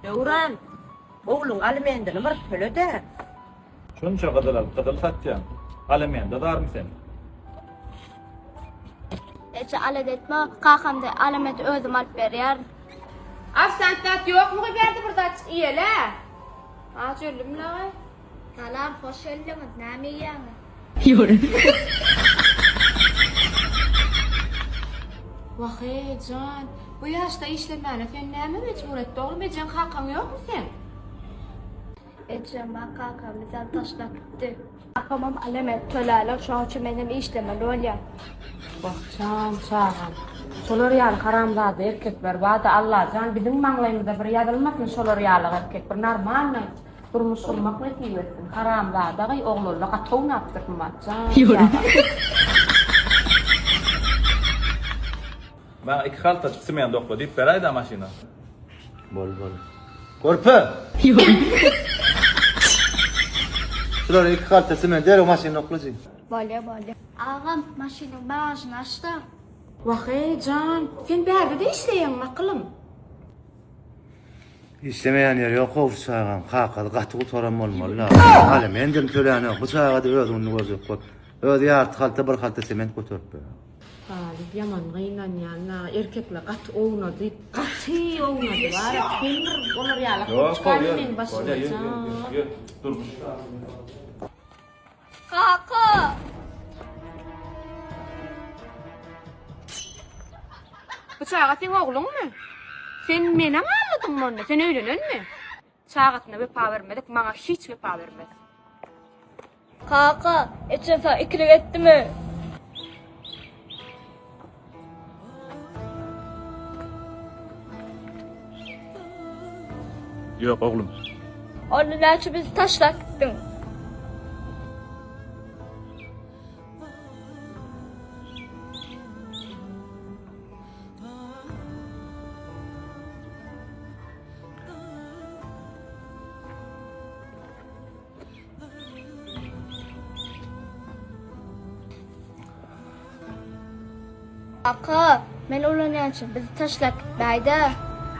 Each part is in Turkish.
Döwran, oğlun alimendini bir töle-de. Şunça kadar alıp kadar satacağım. Alemeyende dar mı sen? Eçe alet etme, kakamda alameti özüm alıp berýär. Afsantat yok mu berdi burada iyele? Ha çöldüm la. Kalar hoş geldiniz, näme ýaňy? Vahe can, bu yaşta işlemene sen näme mecburet doğru mecan hakan yok mu sen? Eçe makaka bizal taşlap gitti. Akamam alamet töläler, şoň üçin menem işlemeli bolýar. Bak can çağan. Şolar ýaly haramzada erkekler wada Allah can bizim maňlaýymyzda bir ýadylmasyn şolar ýaly erkek bir normal durmuş olmak ne diýersin? Haramzada gaý ogluluk ataw napdyrma can. Ben iki halta çıksamayan doktor deyip berayda maşina. Bol. Korpa! Şular iki kartası men der o maşını oklucu. Bolýar. Agam maşynyň bagasyny açdy. Vahe can, sen berde de işleýän makylym. İstemeyen yer yok ovsağam. Kakal katı utoram olmalı. Hale menden töleğine bu sağa da özünü gözük koy. Öde artık halta bir halta sement götürüp. Talip yaman gıynan yana erkekler kat oğuna deyip katı oğuna var. Kimdir olur yala. Çıkarmayın başına can. Durmuş. Kaka! Bıçağa sen oğlun mu? Sen mene mi anladın mı? Sen öylenen mi? Çağatına bir pa vermedik, bana hiç bir pa vermedik. Kaka, eçe sa ikilik etti mi? Yok oğlum. Onu näçe bizi taşlap gittin? Kaka, men ulanýan üçin bizi taşlap gitmäýdi.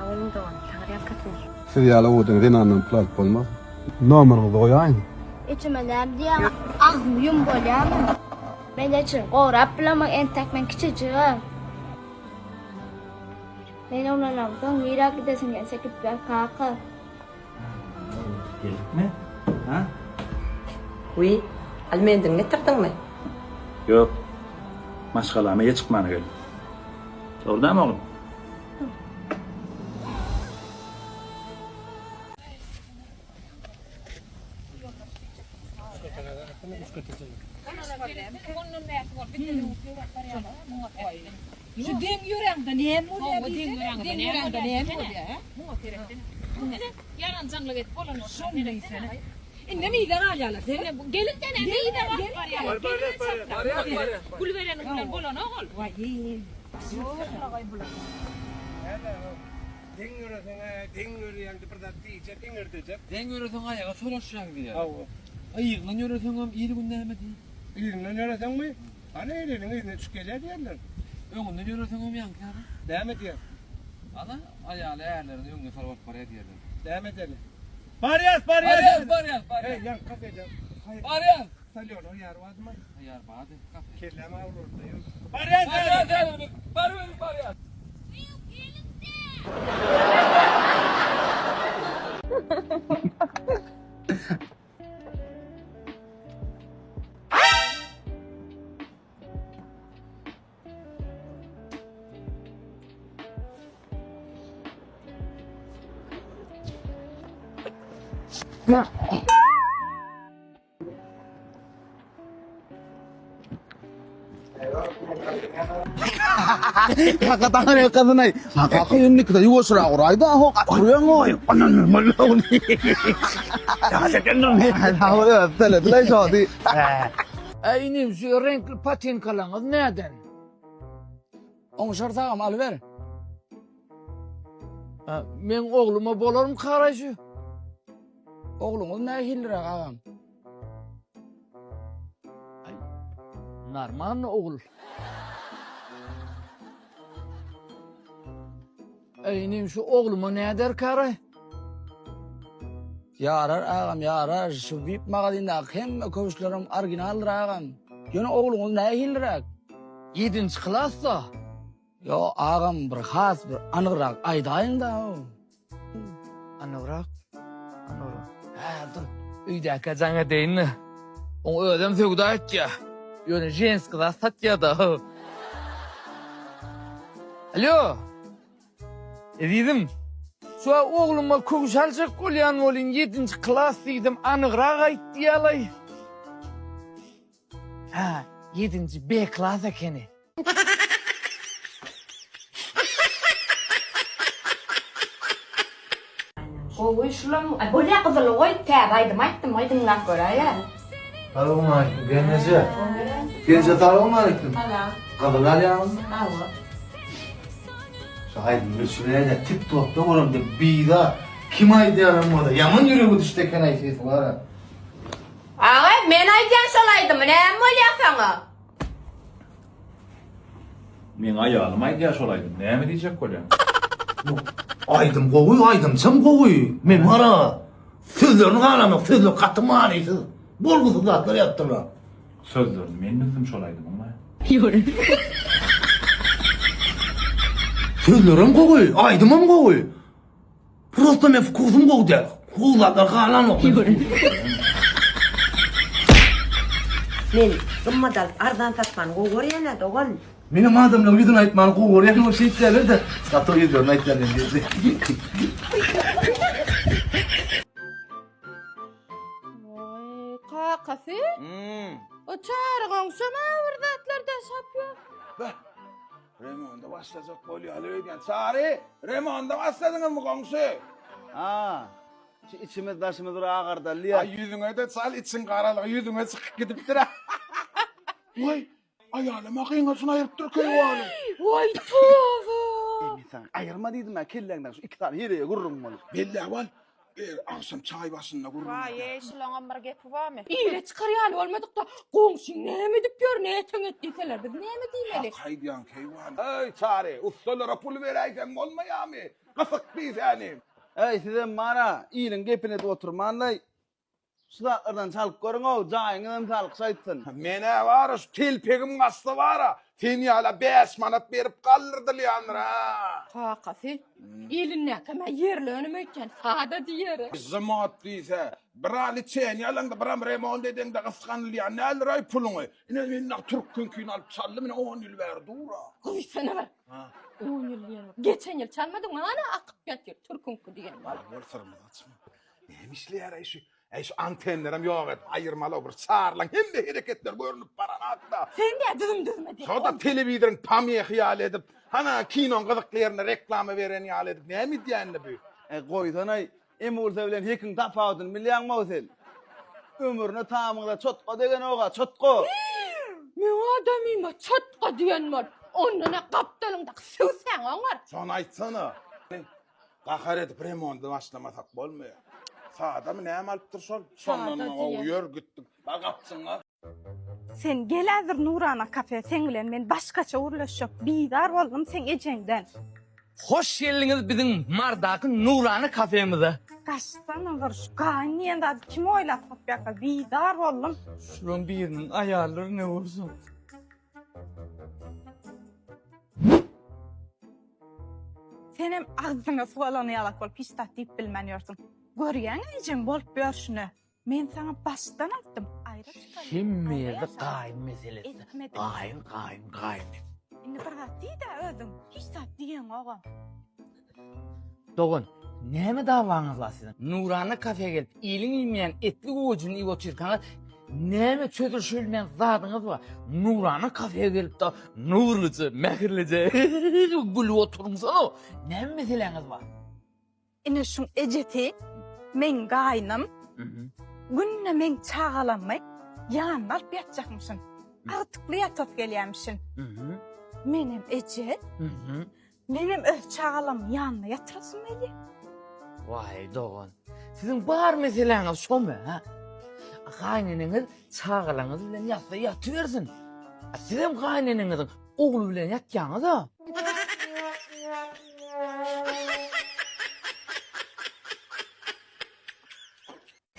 Oğlum da var, tanrıyan katın. Siz ýaly odun renandan plat bolmaz. Nomeryňyzy goýaýyn. İçime näme diýär? Agmyň bolýarmy? Men için gorap bilen entek men kiçijigi. Men ulanam, soň ýerak gidesin ýa sekip ber kaka. Geldik mi? Ha? Uy, alimendini getirdiňmi? Yok. Maşgalamaya çıkmana geldim. Doğrudan mı oğlum? Şu den yüreğinden hem oluyor bizim, den yüreğinden hem oluyor. Yarancaklık et, olan olsun neyse. Ne mi ilan alıyorlar? Gelin de ne ilan var ya? Var. Kulüberenin kulüben bolan oğul. Vay. Den yürüsen ayağa soraşacak diye. Ayıkla yürüsen am iyi günde hemen değil. İyinden yürüsen mi? Hani elinin izine çıkacak yerler. Öngünden yürüsen am yankı abi. Devam et ya. Ana ayağlı eğerlerini öngü sarvat paraya diyelim. Devam edelim. Baryaz. Hey yan kafede. Baryaz. Salıyor o yer var mı? Ayar bağdı kafe. Kelleme avururdu yok. Baryaz. Hakikaten ne kadınay. Hakikaten yönlü kadar yuvasıra orayda ho kuruyan o. Ananı malını. Ya sen ne? Ha tele tele şadi. Aynim şu renkli patinkalarınız neden? Onu şartağım alıver. Men oğluma bolarım karşı. Oğlumuz ne hildir ağam? Narman oğul. Eynim şu oğluma ne der karı? Yarar ağam yarar. Şu VIP magazinde hem kövüşlerim orijinaldir ağam. Yine oğlunuz ne hildirak? 7. klassa. Yo ağam bir has bir anırak aydayın da o. Anırak? Anırak. Ha dur. Üydeki cana deyin mi? O ödem sögüda et ya. Yöne jens kıza sat ya da. Alo. Dedim. Şu oğluma kuşalcak kolyan olin 7. klas dedim anırak ayt diyalay. Ha 7. B klas ekeni. Oy şulam böyle kızıl oy tabaydım aydım lan göre ya. Selamun aleyküm. Gence. Gence selamun aleyküm. Kadılar ya. Şahidim Resulüne de TikTok'ta oğlum de bida. Kim aydı yanımda? Yaman yürüyor bu düşte kenay şeysi var ha. Ağay men aydan şolaydım ne böyle sana? Men ayalım yaş olaydım. Ne mi diyecek kolyan? Aydım kovuy aydım sen kovuy. Men mara. Sözlerini kalamak sözler katı manisiz. Bolgusu zatlar yaptılar. Sözlerini men nüfüm şolaydım ama. Sözlerim kovuy. Aydımım kovuy. Prosto men kuzum kovuy der. Kuzlatlar kalan yok. Men gımmadal ardan satman gogur yana dogon. Benim adamla yüzün aytmanı kovuy. Yani o şey içerler de. Katı yüzüyorum aytlarını dedi. Oy kakası. O çağırgan şuna bir zatlarda sapıyor. Remonda başlayacak bolýar öýden. Sari, remonda başladınız mı komşu? Ha. Şu içimiz daşımız ağırda Ay liya. yüzüne de sal için karalık, yüzüne çıkıp gidipdir ha. Vay, ayağıma kıyıngasını ayırıp dur köy oğlu. Oy tuğu. Sen ayırma dedim ben kellenden şu 2 tane hireye gururum bunu. Belli var. Akşam çay başında gurur. Şulan bir gepi var mı? İyle çıkar yani olmadık da komşun ne mi diyor ne tünget deseler biz ne mi diyemedik? Haydiyan keyvan. Hey çare, ustalara pul vereysen olmaya mı? Kafak bir seni. Ey sizin bana iyinin gepine de oturmanlay. Sulatlardan çalıp görün o, cayınızdan çalıp saytsın. Mene var, şu tilpegim kastı var. Seni hala 5 manat berip kaldırdı liyanır ha. Kakası. İlinle kama yerli önüme iken sağda diyeri. Zımat değilse, brali çen yalan da bram remon dedin de kıskan liyan ne alır ay pulunu. İne minna Türk künkün alıp çaldım ne 10 yıl verdi ura. Koy sana ver. 10 yıl diyelim. Geçen yıl çalmadın mı ana akıp getir Türk'ünku diyelim. Var sırmız açma. Neymiş liyer ay şu. Ay şu antenlerim yok et ayırmalı bir çağırlan. Hem de hareketler görünüp paran hatta. Sen de düzüm edin. Sonra televizyonun pamiye hayal edip. Hana kinon kızıklarına reklamı veren hayal edip. Ne mi diyenle bu? Koy sana emul sevilen hekin tapavdın milyan mavsel. Ömrüne tamamında çotko degen oğa çotko. Men adamıma çatqa diyen var. Onuna kaptalımda süsen onlar. Sonra aytsana. Kahar edip remonda başlamasak olmuyor. Sağda mı ne alıp dursun? Sonuna uyuyor gittik. Bak kapsın ha. Sen geladır Nurana kafe sen bilen men başkaça uğraşıp bidar oldum sen ecenden. Hoş geldiniz bizim Mardak'ın Nurani kafemize. Kaçtan var şu kaniyenda kim oylatmak baka bidar oldum. Şuran birinin ayarları ne olsun? Sen hem ağzına sualanı yalak ol pistat deyip bilmeniyorsun. Görüyen ecen bolup bir şunu. Men sana baştan attım. Ayrı çıkalım. Kimmeyede kayın meselesi. Etmedim. Kayın. Şimdi bırak değil de öldüm. Hiç tat diyen oğlum. Doğun, ne mi davanız var sizin? Nurani kafeye gelip iyiliğin bilmeyen etli ucunu iyi otururken ne mi çötürşülmeyen zadınız var? Nurani kafeye gelip de nurlucu, mehirlici, gülü oturmuşsun. Ne mi meseleniz var? Ine şun eceti men gaynım. Günne men çağalanmay. Yanına alıp yatacakmışsın. Artık yatıp geliyormuşsun. Benim ece, benim öf çağalam yanına yatırasın beni. Vay doğun. Sizin bar meseleniz şu mu? Ha? Kaynaneniz çağalanız bilen yatsa yatıversin. Sizin kaynanenizin oğlu bilen yatacağınız da.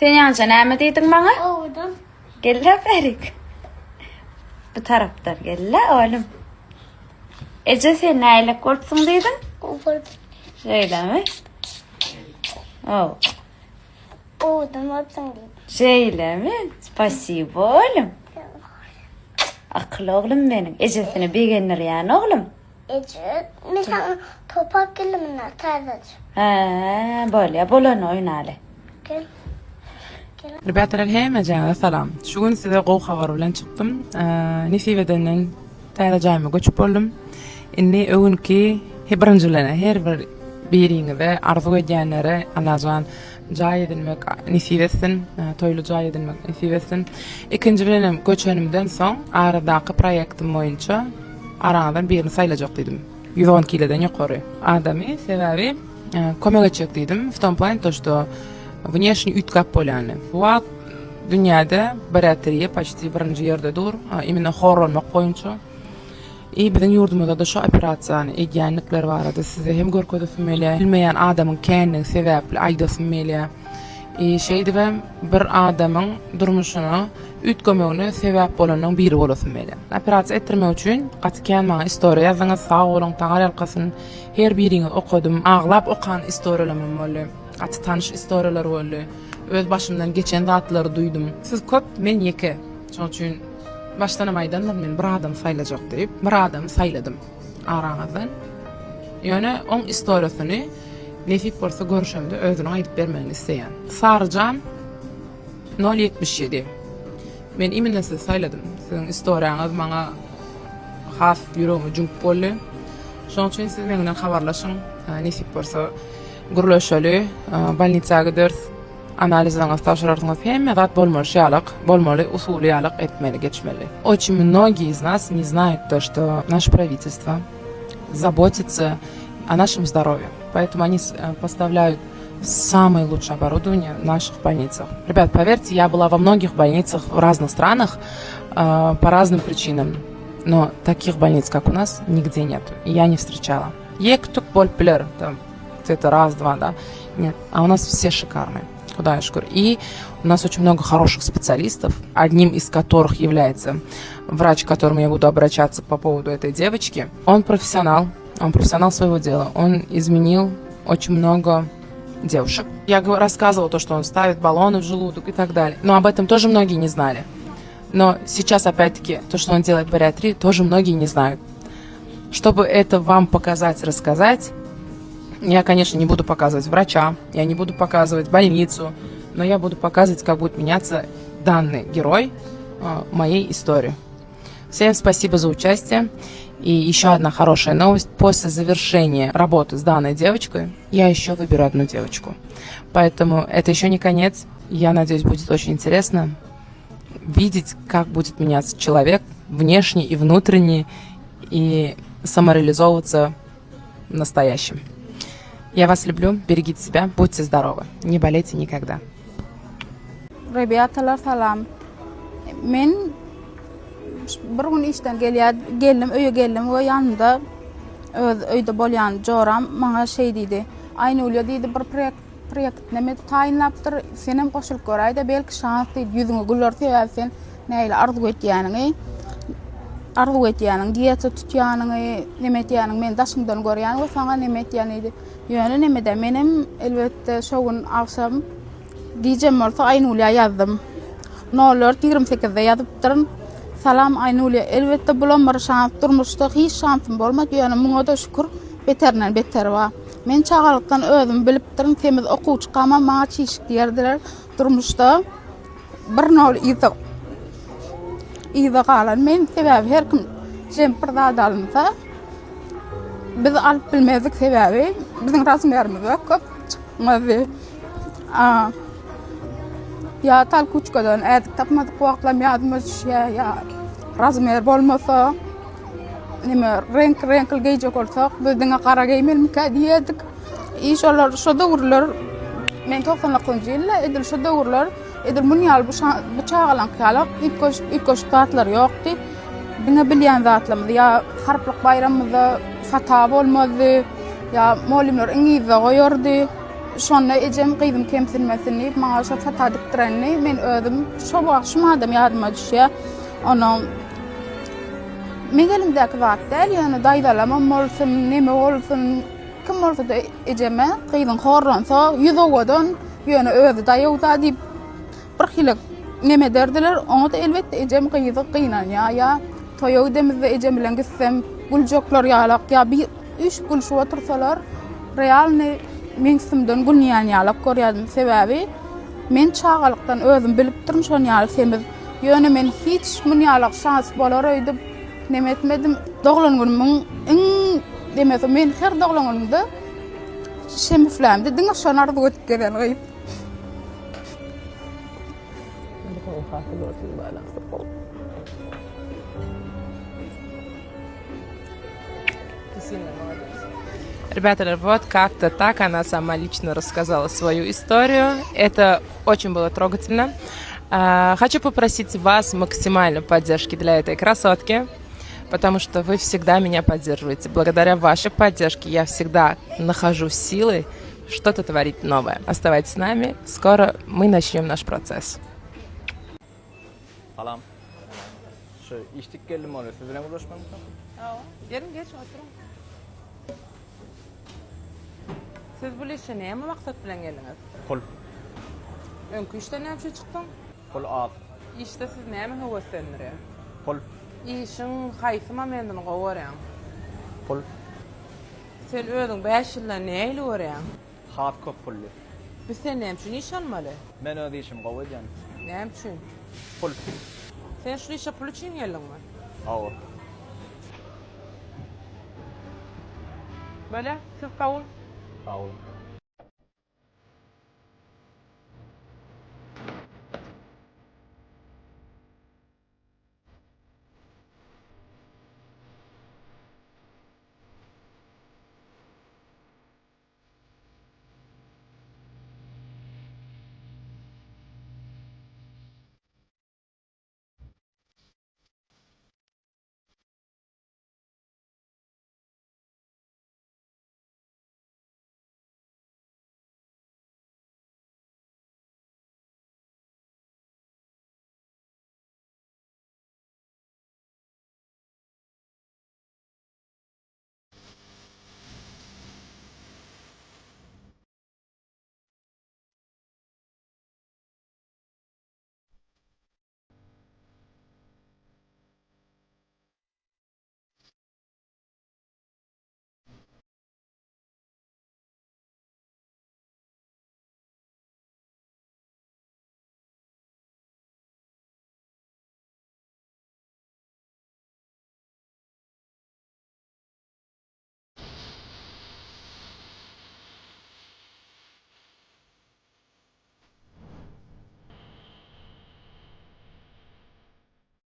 Sen yanca näme diýdiň bana? Oğudum. Gelle berik. Bu tarapdan gelle oğlum. Ece sen näýlik bolsun diýdiň? Oğudum. Şeýle mi? Oh. Oğudum olsun diýdim. Şeýle mi? Spasibo oğlum. Akıllı oğlum benim. Ejesini begenler yani oğlum. Ece, mesela topak gelimine tarladım. Böyle bolan oýnaly. Gel. Ribatalar hemejana salam. Şu gün size gow habar bilen çykdym. Nesibedenden taýdajyma göçüp boldum. Indi öňki birinjilene her bir biriňizde arzu edýänlere alajan jaý edilmek nisip etsin, toýlu jaý edilmek nisip etsin. Ikinji bilenem göçenimden soň aradaky proýektim boýunça aradan birini saýlajak diýdim. 110 kilodan ýokary. Adamy sebäbi kömek etjek diýdim. W tom planie to, что внешний ütkap bolany. Bu dünyada barateriye почти birinji ýerde dur, imенно hor olmak boýunça. Bizden ýurdumyzda da şu operasiýany edýänlikler bar edy. Size hem görkezmeli, bilmeýän adamyň kendini sebäpli aýdasmeli. Şeýdi we bir adamyň durmuşyna ütgemegine sebäp bolanyň biri bolasmeli. Operasiýa etdirmek üçin gatken maňa istoriýa ýazyňyz, sag bolun, taňar alkasyny her biriňi okudum. Aglap okan istoriýalarym boldy. Gaty tanış istoriýalar boldy. Öz başymdan geçen zatlary duýdum. Siz köp, men ýeke. Şoň üçin başlanamaydan men bir adam saýlajak diýip bir adam saýladym araňyzdan. Ýöne oň istoriýasyny nesip bolsa görüşemde özüne aýdyp bermegini isleýän. Sarjan 077. Men imine sizi saýladym. Siziň istoriýaňyz maňa has ýüregime jüňüp boldy. Şoň üçin siz meniň bilen habarlaşyň. Nesip bolsa gürleşeli, bolnitsaga gider. Analizaňyz taşırarsınız hem zat bolmaly usuly ýalyk etmeli, geçmeli. Очень многие из нас не знают то, что наше правительство заботится о нашем здоровье. Поэтому они поставляют самое лучшее оборудование в наших больницах. Ребят, поверьте, я была во многих больницах в разных странах по разным причинам. Но таких больниц, как у нас, нигде нет. Я не встречала. Кто боль плер, там где-то раз-два, да? Нет. А у нас все шикарные. Куда я шкур. И у нас очень много хороших специалистов, одним из которых является врач, к которому я буду обращаться по поводу этой девочки. Он профессионал своего дела. Он изменил очень много девушек. Я рассказывала то, что он ставит баллоны в желудок и так далее. Но об этом тоже многие не знали. Но сейчас, опять-таки, то, что он делает бариатрию, тоже многие не знают. Чтобы это вам показать, рассказать, я, конечно, не буду показывать врача, я не буду показывать больницу, но я буду показывать, как будет меняться данный герой моей истории. Всем спасибо за участие. И еще одна хорошая новость. После завершения работы с данной девочкой я еще выберу одну девочку. Поэтому это еще не конец. Я надеюсь, будет очень интересно видеть, как будет меняться человек внешне и внутренне и самореализовываться в настоящем. Я вас люблю, берегите себя, будьте здоровы, не болейте никогда. Ribatalar salam. Men bir gün işden geldim, öýe geldim we ýanymda öýde bolýan joram maňa şey diýdi. Aýnulýa diýdi, bir projekt näme taýinlapdyr, senem goşulyp göräýdi, belki şans diýdi, ýüzüňe gülerdi, sen näile arzu etýäniňi, diyet tutýanyňy, näme etýäniňi men daşymdan görýän we saňa näme etýänidi. Ýöne näme-de menim elbetde şu gün awsam diýjem bolsa Aýnulýa ýazdım. 04:28-de ýazypdyryn. Salam Aýnulýa, elbetde bulan bir şans durmuşda hiç şansym bolmady. Ýöne muňa da şükür, beterden beter wa. Men çagalykdan özüm bilipdirin, temiz okuwçy gama maňa çeşik diýerdiler. Durmuşda 1-0 ýa galan men sebäbi her kim jempirda dalynsa biz alyp bilmezdik sebäbi biziň rasmlarymyz köp çykmady. Ya tal kuçkadan ädik tapmadyk wagtlar ýadymyz ýa rasmlar bolmasa näme renk geyjek bolsak biziňe gara geýmelmika diýedik. Inşallah şu döwürler men 90-njy ýyllar edil şu döwürler edil munýal bu çağalan kalyp ilk tatlar ýokdy. Biňe bilýän zatlarymyz ýa harplyk bayramymyzda fata bolmady ýa molimler iňize goýardy. şonda ejem gyzym kemsilmesin diýip maňa şo fata dikdirenni men özüm şo wagt şu adam ýadyma düşýär. Onu men elimdäki zat däl, ýani daýdalamam bolsun, neme bolsun, kim bolsa da ejeme gyzyn horransa ýüzegeden ýöne özü daýawda diýip bir hilik neme derdiler. Oňa da elbetde ejem gyzy gynanýar ýa toýaw demizde ejem bilen gitsem guljoklar ýalak ýa bir üç gulşup otursalar realny men simden gulnýan ýalak görýärdim. Sebäbi men çağalykdan özüm bilip durmuşam şonu ýaly semiz. Ýöne men hiç mun ýalak şans bolar öýdüm. Neme etmedim. Doglanygymyň demese men her doglanygymda şemiflämdi. Diňe şonardy ötüp gelen gyýyp. Ребята, вот как-то так она сама лично рассказала свою историю. Это очень было трогательно. Хочу попросить вас максимально поддержки для этой красотки, потому что вы всегда меня поддерживаете. Благодаря вашей поддержке я всегда нахожу силы что-то творить новое. Оставайтесь с нами. Скоро мы начнем наш процесс. Salam. Şu içtik geldim oraya. Siz bilen ulaşmadınız mı? Gelin geç oturun. Siz bu işe neye mi maksat bilen geldiniz? Pul. Önkü işte ne yapıyor çıktın? Pul az. İşte siz neye mi havasenlere? Pul. İşin hayfıma mendin qoğuran. Pul. Sen ödün 5 yılda neyle uğrayan? Hat köp pulli. Biz sen neyim için iş almalı? Men öde işim qoğuyan. Neyim için? Pul. Sen şu işe pul için geldin mi? Awa. Böyle, siz kavun. Awa.